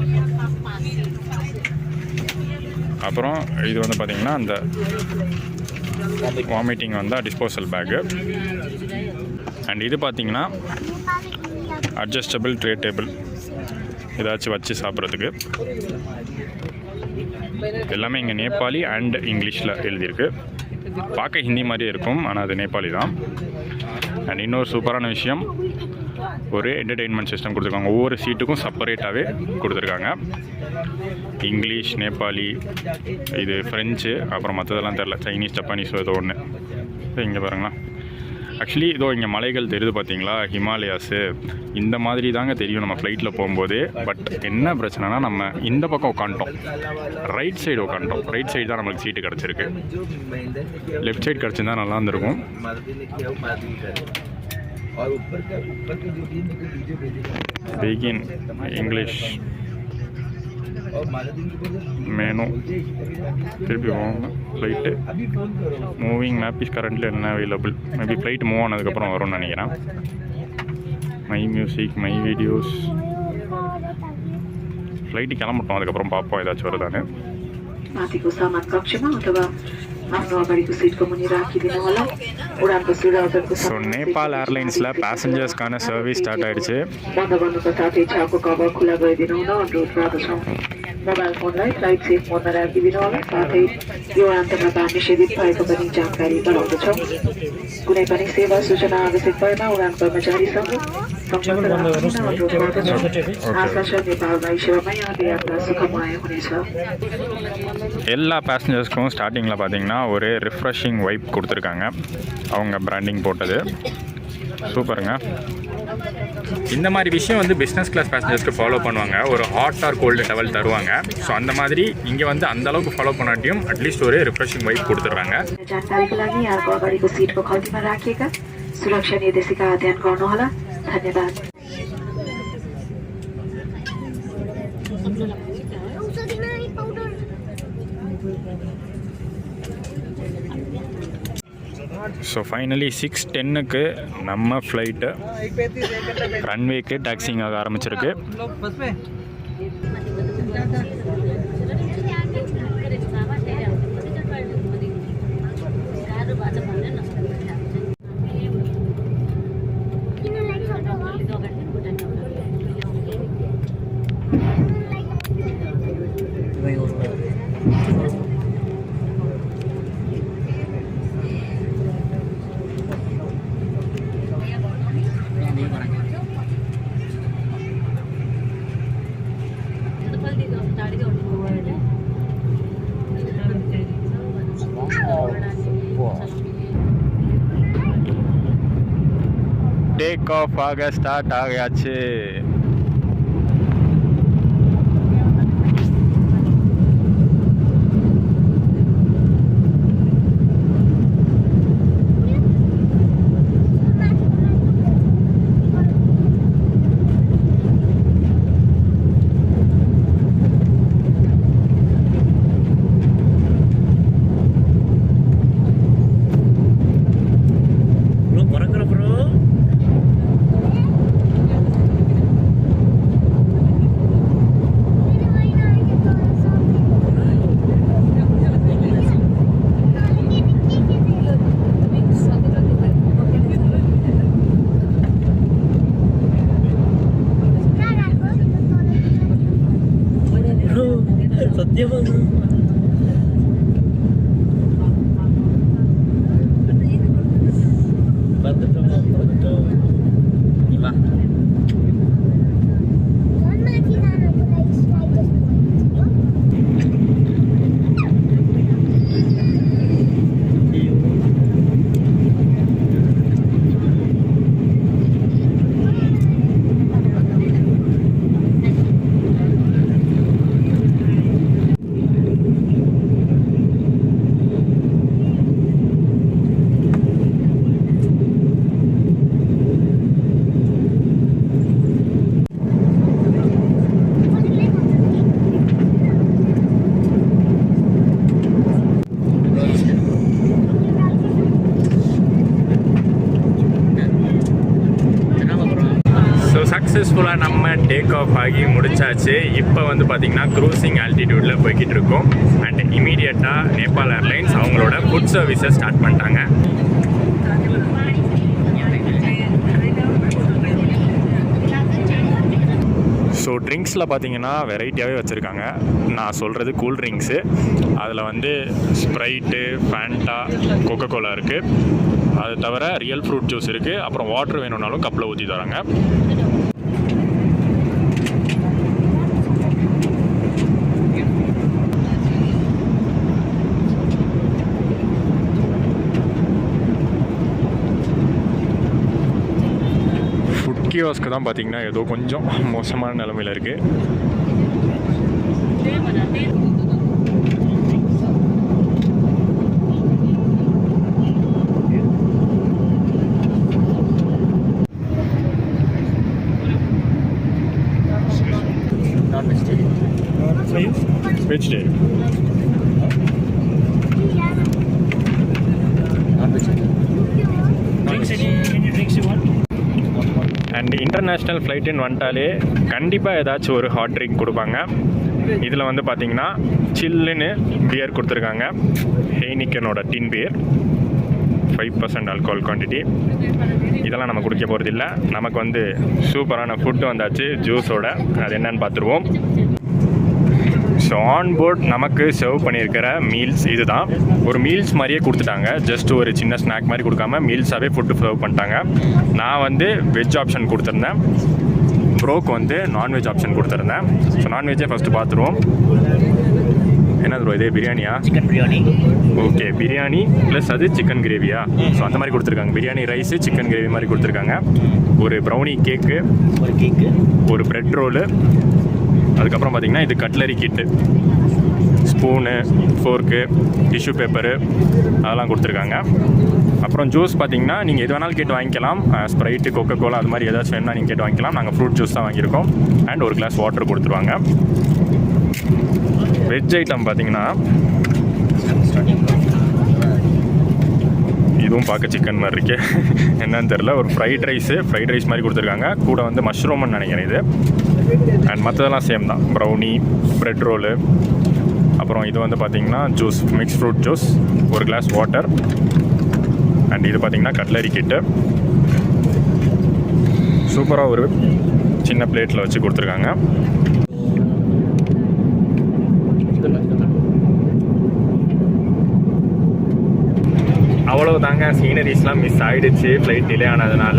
அப்புறம் இது வந்து பார்த்திங்கன்னா அந்த வாமிட்டிங் வந்தால் டிஸ்போசல் பேக்கு. அண்ட் இது பார்த்திங்கன்னா அட்ஜஸ்டபிள் ட்ரே டேபிள், ஏதாச்சும் வச்சு சாப்பிட்றதுக்கு. எல்லாமே இங்கே நேபாளி அண்ட் இங்கிலீஷில் எழுதியிருக்கு. பார்க்க ஹிந்தி மாதிரியே இருக்கும், ஆனால் அது நேபாளி தான். அண்ட் இன்னொரு சூப்பரான விஷயம், ஒரு என்டர்டெயின்மெண்ட் சிஸ்டம் கொடுத்துருக்காங்க. ஒவ்வொரு சீட்டுக்கும் செப்பரேட்டாகவே கொடுத்துருக்காங்க. இங்கிலீஷ், நேபாளி, இது ஃப்ரெஞ்சு, அப்புறம் மற்றதெல்லாம் தெரில, சைனீஸ், ஜப்பானீஸ் ஏதோ ஒன்று. இங்கே பாருங்களா, ஆக்சுவலி இதோ இங்கே மலைகள் தெரியுது பார்த்தீங்களா, ஹிமாலயாஸு. இந்த மாதிரி தாங்க தெரியும் நம்ம ஃப்ளைட்டில் போகும்போது. பட் என்ன பிரச்சனைனா, நம்ம இந்த பக்கம் உட்காந்துட்டோம், ரைட் சைடு உட்காந்துட்டோம். ரைட் சைடு தான் நம்மளுக்கு சீட்டு கிடச்சிருக்கு. லெஃப்ட் சைடு கிடச்சிருந்தா நல்லா இருந்திருக்கும். பிகின் இங்கிலீஷ் மேனு, திருப்பி போங்க. Flight moving map is currently என்ன அவைலபிள். மேபி ஃப்ளைட் மூவ் ஆனதுக்கப்புறம் வரும்னு நினைக்கிறேன். My music, my videos. Flight கிளம்பட்டோம், அதுக்கப்புறம் பார்ப்போம் ஏதாச்சும் வருதான்னு. ஸோ நேபாள் ஏர்லைன்ஸில் பேசஞ்சர்ஸ்க்கான சர்வீஸ் ஸ்டார்ட் ஆகிடுச்சு. मोबाइल फोनलाई फ्लाइट सेफ मोडमा राखिदिनु होला। साथै यो अन्तमा बार निषेधित भएको पनि जानकारी गराउँदछौँ। कुनै पनि सेवा सूचना आवश्यक भएमा उडान कर्मचारीसँग सम्पर्क राख्न अनुरोध गर्दछौँ। आशा छ नेपालमा सेवामा यहाँको यात्रा सुखमय हुनेछ। எல்லா பேசஞ்சர்ஸ்க்கும் ஸ்டார்டிங்கில் பார்த்தீங்கன்னா ஒரு ரிஃப்ரெஷிங் வைப் கொடுத்துருக்காங்க, அவங்க பிராண்டிங் போட்டது. சூப்பருங்க. இந்த மாதிரி விஷயம் வந்து பிஸ்னஸ் கிளாஸ் பேசஞ்சர்ஸ்க்கு ஃபாலோ பண்ணுவாங்க, ஒரு ஹாட் ஆர் கோல்டு லெவல் தருவாங்க. ஸோ அந்த மாதிரி இங்கே வந்து அந்த அளவுக்கு ஃபாலோ பண்ணாட்டியும் அட்லீஸ்ட் ஒரு ரிஃப்ரெஷிங் வைப் கொடுத்துட்றாங்க. जानकारीको लागि यहाँको अगाडिको सिटको खल्तीमा राखिएका सुरक्षा निर्देशिका अध्ययन गर्नुहोला। धन्यवाद। ஸோ ஃபைனலி 6:10க்கு நம்ம ஃப்ளைட்டு ரன்வேக்கு டாக்ஸிங் ஆக ஆரம்பிச்சிருக்கு. டேக் ஆஃப் ஆக ஸ்டார்ட் ஆகியாச்சு. சக்ஸஸ்ஃபுல்லாக நம்ம டேக் ஆஃப் ஆகி முடிச்சாச்சு. இப்போ வந்து பார்த்திங்கன்னா க்ரூசிங் ஆல்டிடியூடில் போய்கிட்டு இருக்கோம். அண்ட் இமீடியட்டாக நேபாள் ஏர்லைன்ஸ் அவங்களோட ஃபுட் சர்வீஸை ஸ்டார்ட் பண்ணிட்டாங்க. ஸோ ட்ரிங்க்ஸில் பார்த்தீங்கன்னா வெரைட்டியாகவே வச்சுருக்காங்க. நான் சொல்கிறது கூல் ட்ரிங்க்ஸு. அதில் வந்து ஸ்ப்ரைட்டு, ஃபேண்டா, கொக்கோ கோலா இருக்குது. அது தவிர ரியல் ஃப்ரூட் ஜூஸ் இருக்குது. அப்புறம் வாட்டர் வேணும்னாலும் கப்பில் ஊற்றி தராங்க. கியோஸ்க்கு தான் பார்த்தீங்கன்னா ஏதோ கொஞ்சம் மோசமான நிலைமையில் இருக்குது. வெஜிடேரியன் அண்ட் இன்டர்நேஷ்னல் ஃப்ளைட்டுன்னு வந்துட்டாலே கண்டிப்பாக ஏதாச்சும் ஒரு ஹாட் ட்ரிங்க் கொடுப்பாங்க. இதில் வந்து பார்த்திங்கன்னா சில்லுன்னு பியர் கொடுத்துருக்காங்க. ஹெய்னிக்கனோட டின் பியர், 5% ஆல்கோஹால் குவான்டிட்டி. இதெல்லாம் நம்ம குடிக்க போகிறது இல்லை. நமக்கு வந்து சூப்பரான ஃபுட்டு வந்தாச்சு ஜூஸோட. அது என்னன்னு பார்த்துருவோம். ஸோ ஆன் போர்ட் நமக்கு சர்வ் பண்ணியிருக்கிற மீல்ஸ் இது தான். ஒரு மீல்ஸ் மாதிரியே கொடுத்துட்டாங்க. ஜஸ்ட் ஒரு சின்ன ஸ்நாக் மாதிரி கொடுக்காம மீல்ஸாகவே ஃபுட்டு சர்வ் பண்ணிட்டாங்க. நான் வந்து வெஜ் ஆப்ஷன் கொடுத்துருந்தேன். ப்ரோக்கு வந்து நான்வெஜ் ஆப்ஷன் கொடுத்துருந்தேன். ஸோ நான்வெஜ்ஜே ஃபஸ்ட்டு பார்த்துருவோம். என்ன ப்ரோ இது? பிரியாணியா? Chicken biryani. Okay, biryani plus அது சிக்கன் கிரேவியா? ஸோ அந்த மாதிரி கொடுத்துருக்காங்க. பிரியாணி ரைஸு, சிக்கன் கிரேவி மாதிரி கொடுத்துருக்காங்க. ஒரு ப்ரௌனி கேக்கு, ஒரு கேக்கு, ஒரு ப்ரெட் ரோலு, அதுக்கப்புறம் பார்த்திங்கன்னா இது கட்லரி கிட்டு, ஸ்பூனு, ஃபோர்க்கு, டிஷ்யூ பேப்பரு அதெல்லாம் கொடுத்துருக்காங்க. அப்புறம் ஜூஸ் பார்த்திங்கன்னா நீங்கள் எது வேணாலும் கேட்டு வாங்கிக்கலாம். ஸ்ப்ரைட்டு, கொக்கோ கோலா அது மாதிரி ஏதாச்சும் வேணால் நீங்கள் கேட்டு வாங்கிக்கலாம். நாங்கள் ஃப்ரூட் ஜூஸ் தான் வாங்கியிருக்கோம். அண்ட் ஒரு கிளாஸ் வாட்டர் கொடுத்துருவாங்க. வெஜ் ஐட்டம் பார்த்திங்கன்னா இதுவும் பார்க்க சிக்கன் மாதிரி இருக்கு. என்னன்னு தெரில. ஒரு ஃப்ரைட் ரைஸ் மாதிரி கொடுத்துருக்காங்க. கூட வந்து மஷ்ரூம்னு நினைக்கிறேன் இது. அண்ட் மற்றதெல்லாம் சேம் தான். ப்ரௌனி, ப்ரெட் ரோலு, அப்புறம் இது வந்து பார்த்திங்கன்னா ஜூஸ், மிக்ஸ் ஃப்ரூட் ஜூஸ், ஒரு கிளாஸ் வாட்டர். அண்ட் இது பார்த்திங்கன்னா கட்லரி கிட்டு. சூப்பராக ஒரு சின்ன பிளேட்டில் வச்சு கொடுத்துருக்காங்க. அவ்வளோதாங்க. சீனரிஸ்லாம் மிஸ் ஆகிடுச்சு ஃப்ளைட் டிலே ஆனதுனால.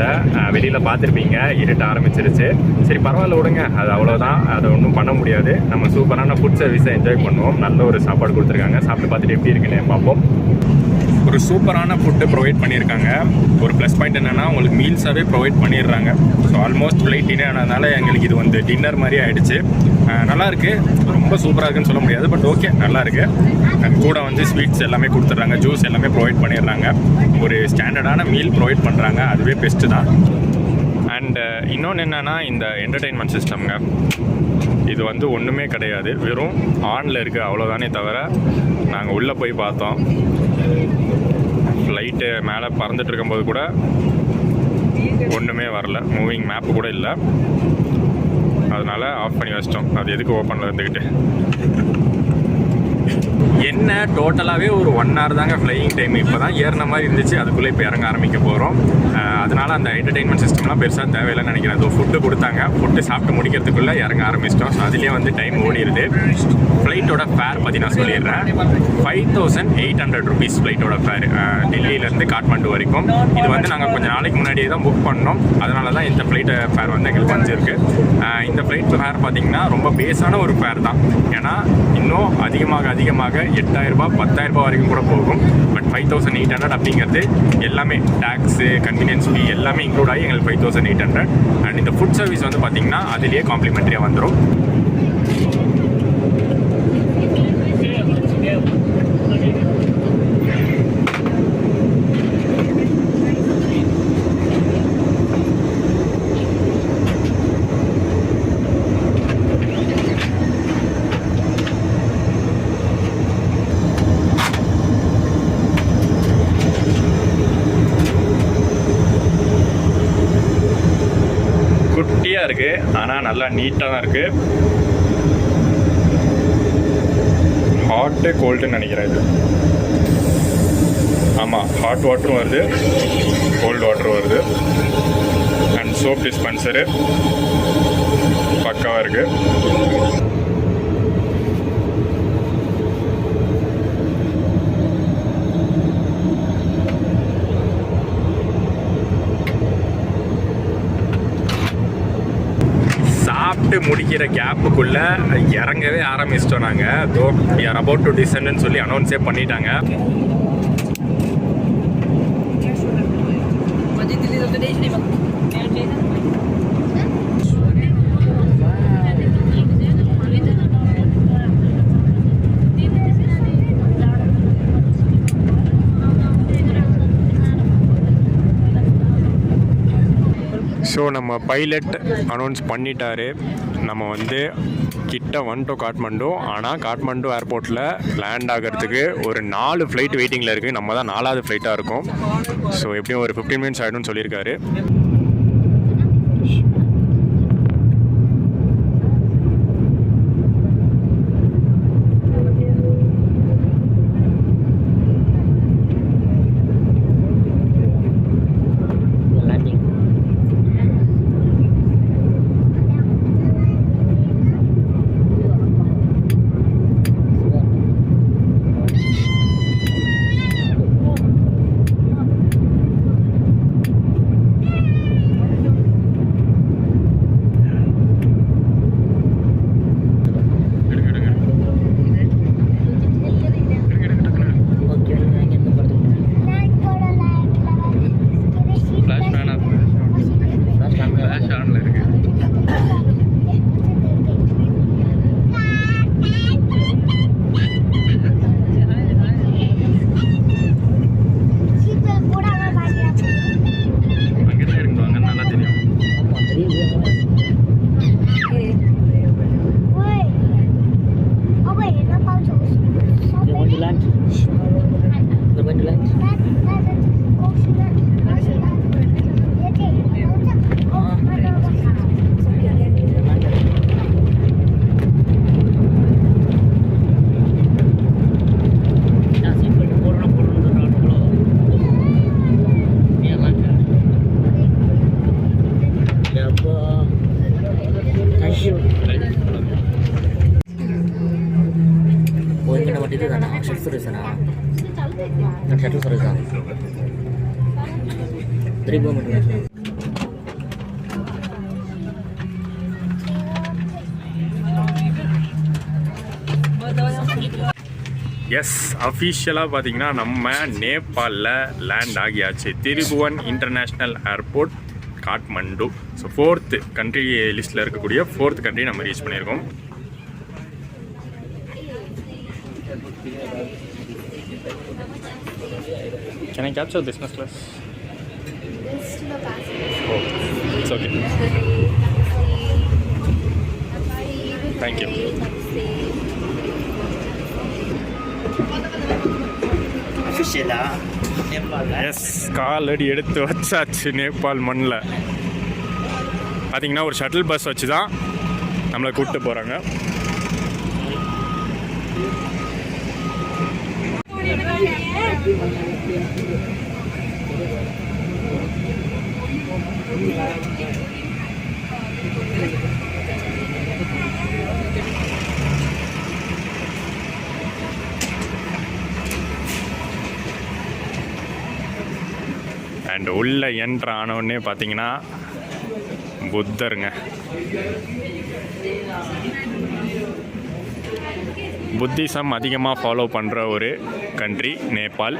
வெளியில் பார்த்துருப்பீங்க, இருட்ட ஆரம்பிச்சிருச்சு. சரி பரவாயில்ல, விடுங்க. அது அவ்வளோதான், அதை ஒன்றும் பண்ண முடியாது. நம்ம சூப்பரான ஃபுட் சர்வீஸை என்ஜாய் பண்ணுவோம். நல்ல ஒரு சாப்பாடு கொடுத்துருக்காங்க. சாப்பிட்டு பார்த்துட்டு எப்படி இருக்குன்னு பார்ப்போம். ஒரு சூப்பரான ஃபுட்டு ப்ரொவைட் பண்ணியிருக்காங்க. ஒரு ப்ளஸ் பாயிண்ட் என்னென்னா உங்களுக்கு மீல்ஸாகவே ப்ரொவைட் பண்ணிடுறாங்க. ஸோ ஆல்மோஸ்ட் ஃப்ளைட் டிலே ஆனதுனால எங்களுக்கு இது வந்து டின்னர் மாதிரி ஆகிடுச்சு. நல்லாயிருக்கு. ரொம்ப சூப்பராக இருக்குன்னு சொல்ல முடியாது, பட் ஓகே நல்லாயிருக்கு. கூட வந்து ஸ்வீட்ஸ் எல்லாமே கொடுத்துட்றாங்க, ஜூஸ் எல்லாமே ப்ரொவைட் பண்ணிடுறாங்க. ஒரு ஸ்டாண்டர்டான மீல் ப்ரொவைட் பண்ணுறாங்க. அதுவே பெஸ்ட்டு தான். அண்டு இன்னொன்று என்னென்னா இந்த என்டர்டெயின்மெண்ட் சிஸ்டம்ங்க, இது வந்து ஒன்றுமே கிடையாது. வெறும் ஆனில் இருக்குது அவ்வளோதானே தவிர. நாங்கள் உள்ளே போய் பார்த்தோம். ஃப்ளைட்டு மேலே பறந்துட்டு இருக்கும்போது கூட ஒன்றுமே வரல. மூவிங் மேப்பு கூட இல்லை. அதனால் ஆஃப் பண்ணி வச்சிட்டோம். அது எதுக்கு ஓப்பனில் இருந்துக்கிட்டு. என்ன டோட்டலாகவே ஒரு 1 hour தாங்க ஃப்ளையிங் டைம். இப்போ தான் ஏறின மாதிரி இருந்துச்சு. அதுக்குள்ளே இப்போ இறங்க ஆரம்பிக்க போகிறோம். அதனால் அந்த என்டர்டெயின்மெண்ட் சிஸ்டம்லாம் பெருசாக தேவையில்லைன்னு நினைக்கிறேன். அது ஃபுட்டு கொடுத்தாங்க. ஃபுட்டு சாப்பிட்டு முடிக்கிறதுக்குள்ளே இறங்க ஆரம்பிச்சிட்டோம். ஸோ அதுலேயே வந்து டைம் ஓடிடுது. ஃப்ளைட்டோட ஃபேர் பற்றி நான் சொல்லிடுறேன். 5800 rupees ஃப்ளைட்டோட ஃபேர். டெல்லியிலேருந்து காட்மாண்டு வரைக்கும். இது வந்து நாங்கள் கொஞ்சம் நாளைக்கு முன்னாடியே தான் புக் பண்ணோம். அதனால தான் இந்த ஃப்ளைட்டு ஃபேர் வந்து எங்களுக்கு வந்துருக்கு. இந்த ஃப்ளைட் ஃபேர் பார்த்திங்கன்னா ரொம்ப பேஸான ஒரு ஃபேர் தான். ஏன்னா இன்னும் அதிகமாக 8,000 10,000 வரைக்கும் கூட போகும். பட் 5,800 அப்படிங்கிறது எல்லாமே டேக்ஸு, கன்வீனியன்ஸ் ஃபீ எல்லாமே இன்க்ளூட் ஆகி எங்களுக்கு 5,800. அண்ட் இந்த ஃபுட் சர்வீஸ் வந்து பார்த்திங்கன்னா அதுலேயே காம்ப்ளிமெண்ட்ரியாக வந்துடும். இருக்குது, ஆனால் நல்லா நீட்டாக தான் இருக்குது. ஹாட்டு கோல்டுன்னு நினைக்கிறேன் இது. ஆமாம், ஹாட் வாட்டரும் வருது, கோல்டு வாட்டரும் வருது. அண்ட் சோப் டிஸ்பென்சரு பக்காவாக இருக்குது. சாப்பிட்டு முடிக்கிற கேப்புக்குள்ளே இறங்கவே ஆரம்பிச்சிட்டோம் நாங்கள். தோ we are about to descend சொல்லி அனௌன்ஸே பண்ணிட்டாங்க. ஸோ நம்ம பைலட் அனௌன்ஸ் பண்ணிட்டாரு. நம்ம வந்து கிட்ட வந்துட்டோம் காட்மாண்டு. ஆனால் காட்மாண்டு ஏர்போர்ட்டில் லேண்ட் ஆகிறதுக்கு ஒரு 4 ஃப்ளைட் வெயிட்டிங்கில் இருக்குது. நம்ம தான் 4வது ஃப்ளைட்டாக இருக்கும். ஸோ எப்படியும் ஒரு 15 மினிட்ஸ் ஆகிடும்னு சொல்லியிருக்காரு. எஸ், அஃபிஷியலாக பார்த்தீங்கன்னா நம்ம நேபாளில் லேண்ட் ஆகியாச்சு. Tribhuvan international airport Kathmandu. So 4th country லிஸ்ட்டில் இருக்கக்கூடிய 4th கண்ட்ரி நம்ம ரீச் பண்ணியிருக்கோம். Can I capture business class? Oh, it's okay. Thank you. Yes, காலடி எடுத்து வச்சாச்சு நேபாள் மண்ணில். பார்த்தீங்கன்னா ஒரு ஷட்டில் பஸ் வச்சு தான் நம்மளை கூப்பிட்டு போகிறாங்க. அண்ட் உள்ளே என்ட்ரு ஆனோடனே பார்த்தீங்கன்னா புத்தருங்க. புத்திசம் அதிகமாக ஃபாலோ பண்ணுற ஒரு கண்ட்ரி நேபாள்.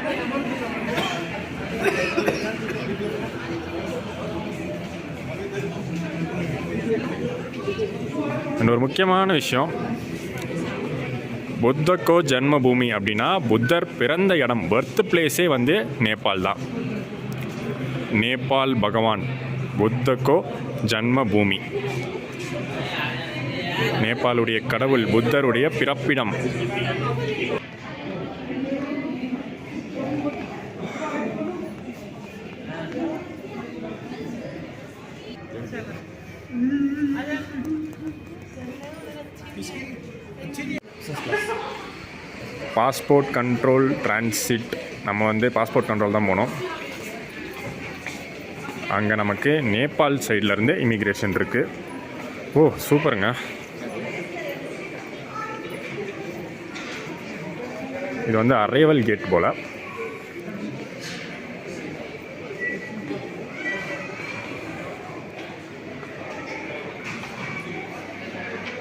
அண்ட் ஒரு முக்கியமான விஷயம், புத்தக்கோ ஜன்ம பூமி அப்படின்னா புத்தர் பிறந்த இடம், பர்த் பிளேஸே வந்து நேபாள் தான். நேபாள் பகவான் புத்தக்கோ ஜன்ம பூமி. நேபாளுடைய கடவுள் புத்தருடைய பிறப்பிடம். Passport control transit. நம்ம வந்து பாஸ்போர்ட் கண்ட்ரோல் தான் போனோம். அங்கே நமக்கு நேபாள் சைட்லேருந்து இமிக்ரேஷன் இருக்குது. ஓ சூப்பருங்க. இது வந்து அரைவல் கேட் போல்.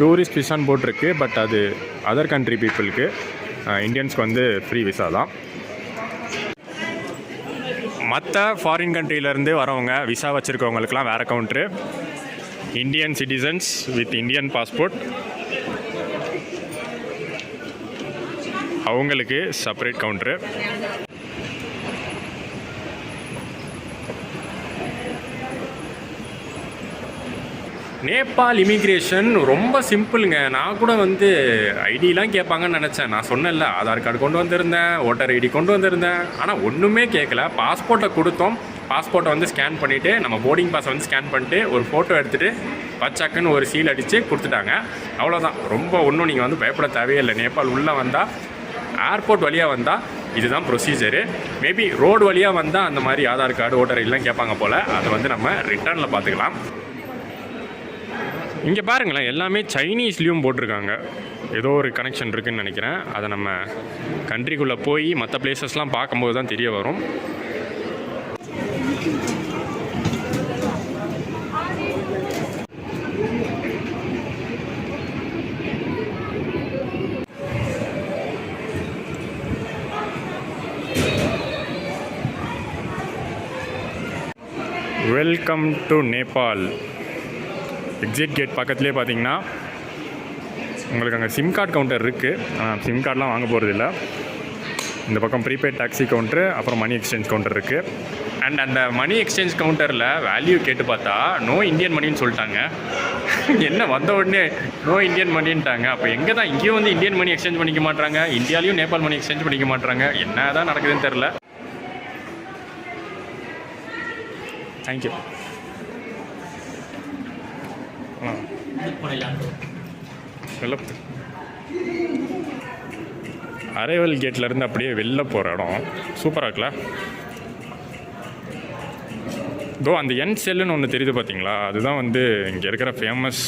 டூரிஸ்ட் விசான்னு போட்டிருக்கு, பட் அது அதர் கண்ட்ரி பீப்புளுக்கு, இந்தியன்ஸ்க்கு வந்து ஃப்ரீ விசா தான். மற்ற ஃபாரின் கண்ட்ரியிலேருந்து வரவங்க விசா வச்சுருக்கவங்களுக்குலாம் வேறு counter. Indian citizens with Indian passport அவங்களுக்கு செப்பரேட் கவுண்ட்ரு. நேபாள் இமிக்ரேஷன் ரொம்ப சிம்பிளுங்க. நான் கூட வந்து ஐடிலாம் கேட்பாங்கன்னு நினச்சேன். நான் சொன்னேன்ல, ஆதார் கார்டு கொண்டு வந்திருந்தேன், ஓட்டர் ஐடி கொண்டு வந்திருந்தேன், ஆனால் ஒன்றுமே கேட்கல. பாஸ்போர்ட்டை கொடுத்தோம். பாஸ்போர்ட்டை வந்து ஸ்கேன் பண்ணிவிட்டு, நம்ம போர்டிங் பாஸை வந்து ஸ்கேன் பண்ணிட்டு ஒரு ஃபோட்டோ எடுத்துகிட்டு பச்சாக்குன்னு ஒரு சீல் அடித்து கொடுத்துட்டாங்க. அவ்வளோதான். ரொம்ப ஒன்றும் நீங்கள் வந்து பயப்பட தேவையே இல்லை. நேபாள் உள்ளே வந்தால், ஏர்போர்ட் வழியாக வந்தால் இதுதான் ப்ரொசீஜரு. மேபி ரோடு வழியாக வந்தால் அந்த மாதிரி ஆதார் கார்டு ஓட்டர் ஐடிலாம் கேட்பாங்க போல். அதை வந்து நம்ம ரிட்டர்னில் பார்த்துக்கலாம். இங்கே பாருங்களேன், எல்லாமே சைனீஸ்லேயும் போட்டிருக்காங்க. ஏதோ ஒரு கனெக்ஷன் இருக்குதுன்னு நினைக்கிறேன். அதை நம்ம கண்ட்ரிக்குள்ளே போய் மற்ற பிளேசஸ்லாம் பார்க்கும்போது தான் தெரிய வரும். Welcome to Nepal. Exit gate பக்கத்துலேயே பார்த்தீங்கன்னா உங்களுக்கு அங்கே சிம் கார்டு கவுண்டர் இருக்குது. ஆனால் சிம் கார்டெலாம் வாங்க போகிறதில்ல. இந்த பக்கம் ப்ரீபெய்ட் டாக்ஸி கவுண்டரு, அப்புறம் மணி எக்ஸ்சேஞ்ச் கவுண்டர் இருக்குது. அண்ட் அந்த மணி எக்ஸ்சேஞ்ச் கவுண்டரில் வேல்யூ கேட்டு பார்த்தா நோ இந்தியன் மணின்னு சொல்லிட்டாங்க. என்ன வந்த உடனே நோ இந்தியன் மணின்ட்டாங்க. அப்போ எங்கே தான் இங்கேயும் வந்து இந்தியன் மணி எக்ஸ்சேஞ்ச் பண்ணிக்க மாட்டாங்க, இந்தியாலையும் நேபாள் மணி எக்ஸ்சேஞ்ச் பண்ணிக்க மாட்டாங்க. என்ன தான் நடக்குதுன்னு தெரில. தேங்க்யூ. அரைவல் கேட்லேருந்து அப்படியே வெளில போகிற இடம் சூப்பராக இருக்குல்ல. தோ அந்த என் செல்லுன்னு ஒன்று தெரியுது பார்த்தீங்களா, அதுதான் வந்து இங்கே இருக்கிற ஃபேமஸ்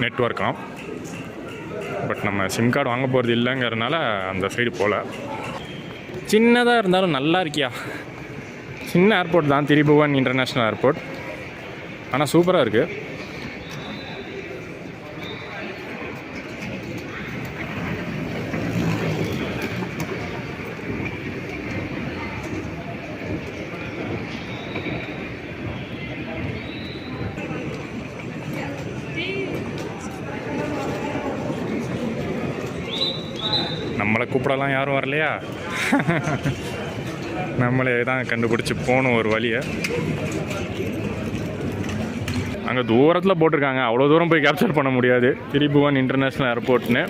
நெட்வொர்க்காம். பட் நம்ம சிம் கார்டு வாங்க போகிறது இல்லைங்கிறதுனால அந்த சைடு போகல. சின்னதாக இருந்தாலும் நல்லா இருக்கியா. சின்ன ஏர்போர்ட் தான், திரிபுவன் இன்டர்நேஷ்னல் ஏர்போர்ட். ஆனால் சூப்பராக இருக்குது. நம்மளை கூப்பிடலாம் யாரும் வரலையா? நம்மளே தான் கண்டுபிடிச்சி போகணும் ஒரு வழியை. அங்கே தூரத்தில் போட்டிருக்காங்க, அவ்வளோ தூரம் போய் கேப்சர் பண்ண முடியாது. திரிபுவன் இன்டர்நேஷ்னல் ஏர்போர்ட்னு.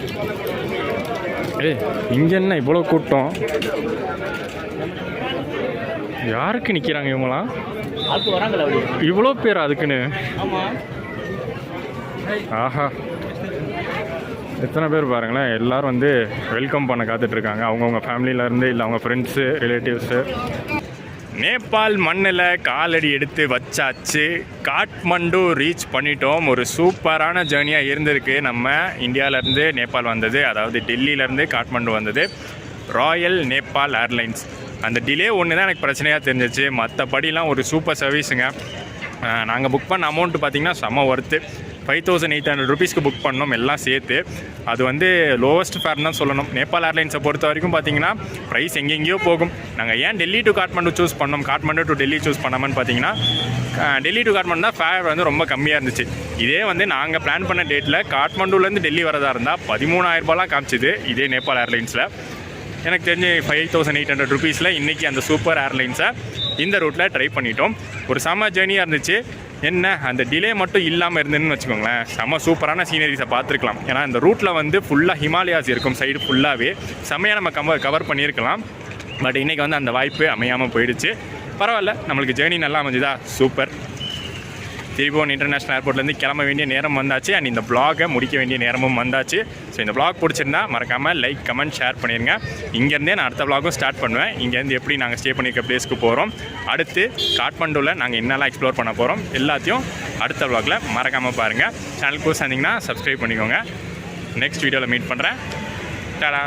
இங்கே என்ன இவ்வளோ கூட்டம்? யாருக்கு நிற்கிறாங்க இவங்களாம்? இவ்வளோ பேர் அதுக்குன்னு? ஆஹா, எத்தனை பேர் பாருங்களேன். எல்லோரும் வந்து வெல்கம் பண்ண காத்துட்ருக்காங்க, அவங்கவுங்க ஃபேமிலியிலேருந்து, இல்லை அவங்க ஃப்ரெண்ட்ஸு, ரிலேட்டிவ்ஸு. நேபாள் மண்ணில் காலடி எடுத்து வச்சாச்சு. காட்மண்டு ரீச் பண்ணிட்டோம். ஒரு சூப்பரான ஜேர்னியாக இருந்திருக்கு. நம்ம இந்தியாவிலேருந்து நேபாள் வந்தது, அதாவது டெல்லியிலேருந்து காட்மண்டு வந்தது ராயல் நேபாள் ஏர்லைன்ஸ். அந்த டிலே ஒன்று தான் எனக்கு பிரச்சனையாக தெரிஞ்சிச்சு. மற்றபடிலாம் ஒரு சூப்பர் சர்வீஸுங்க. நாங்கள் புக் பண்ண அமௌண்ட்டு பார்த்திங்கன்னா செம்ம ஒர்த்து. 5800 rupeesக்கு புக் பண்ணோம் எல்லாம் சேர்த்து. அது வந்து லோவஸ்ட் ஃபேர் தான் சொல்லணும். நேபாள் ஏர்லைன்ஸை பொறுத்த வரைக்கும் பார்த்தீங்கன்னா ப்ரைஸ் எங்கெங்கேயோ போகும். நாங்கள் ஏன் டெல்லி டு காட்மண்டு சூஸ் பண்ணோம், காட்மண்டு டு டெல்லி சூஸ் பண்ணாமன்னு பார்த்தீங்கன்னா, டெல்லி டு காட்மண்டு தான் ஃபேர் வந்து ரொம்ப கம்மியாக இருந்துச்சு. இதே வந்து நாங்கள் பிளான் பண்ண டேட்டில் காட்மண்டுலேருந்து டெல்லி வரதா இருந்தால் 13,000 ரூபாய்லாம் காமிச்சிது இதே நேபாள் ஏர்லைன்ஸில். எனக்கு தெரிஞ்சு 5800 rupeesல இன்றைக்கி அந்த சூப்பர் ஏர்லைன்ஸை இந்த ரூட்டில் ட்ரை பண்ணிட்டோம். ஒரு செம்ம ஜேர்னியாக இருந்துச்சு. என்ன அந்த டிலே மட்டும் இல்லாமல் இருந்துன்னு வச்சுக்கோங்களேன், செம்ம சூப்பரான சீனரிஸை பார்த்துருக்கலாம். ஏன்னா இந்த ரூட்டில் வந்து ஃபுல்லாக ஹிமாலயாஸ் இருக்கும், சைடு ஃபுல்லாகவே செம்மையாக நம்ம கவர் பண்ணியிருக்கலாம். பட் இன்றைக்கி வந்து அந்த வாய்ப்பு அமையாமல் போயிடுச்சு. பரவாயில்ல, நம்மளுக்கு ஜேர்னி நல்லா அமைஞ்சுதா, சூப்பர். திரிபுவன் இன்டர்நேஷ்னல் ஏர்போர்ட்லேருந்து கிளம்ப வேண்டிய நேரம் வந்தாச்சு. அண்ட் இந்த vlog-ஐ முடிக்க வேண்டிய நேரமும் வந்தாச்சு. ஸோ இந்த vlog பிடிச்சிருந்தா மறக்காமல் லைக் கமெண்ட் ஷேர் பண்ணிடுங்க. இங்கேருந்தே நான் அடுத்த vlog-ம் ஸ்டார்ட் பண்ணுவேன். இங்கேருந்து எப்படி நாங்கள் ஸ்டே பண்ணியிருக்க பிளேஸ்க்கு போகிறோம், அடுத்து காட்மண்டுவில் நாங்கள் என்னெல்லாம் எக்ஸ்ப்ளோர் பண்ண போகிறோம் எல்லாத்தையும் அடுத்த vlog-ல மறக்காமல் பாருங்கள். சேனல் புதுசாக இருந்தீங்கன்னா சப்ஸ்கிரைப் பண்ணிக்கோங்க. நெக்ஸ்ட் வீடியோவில் மீட் பண்ணுறேன். டாடா.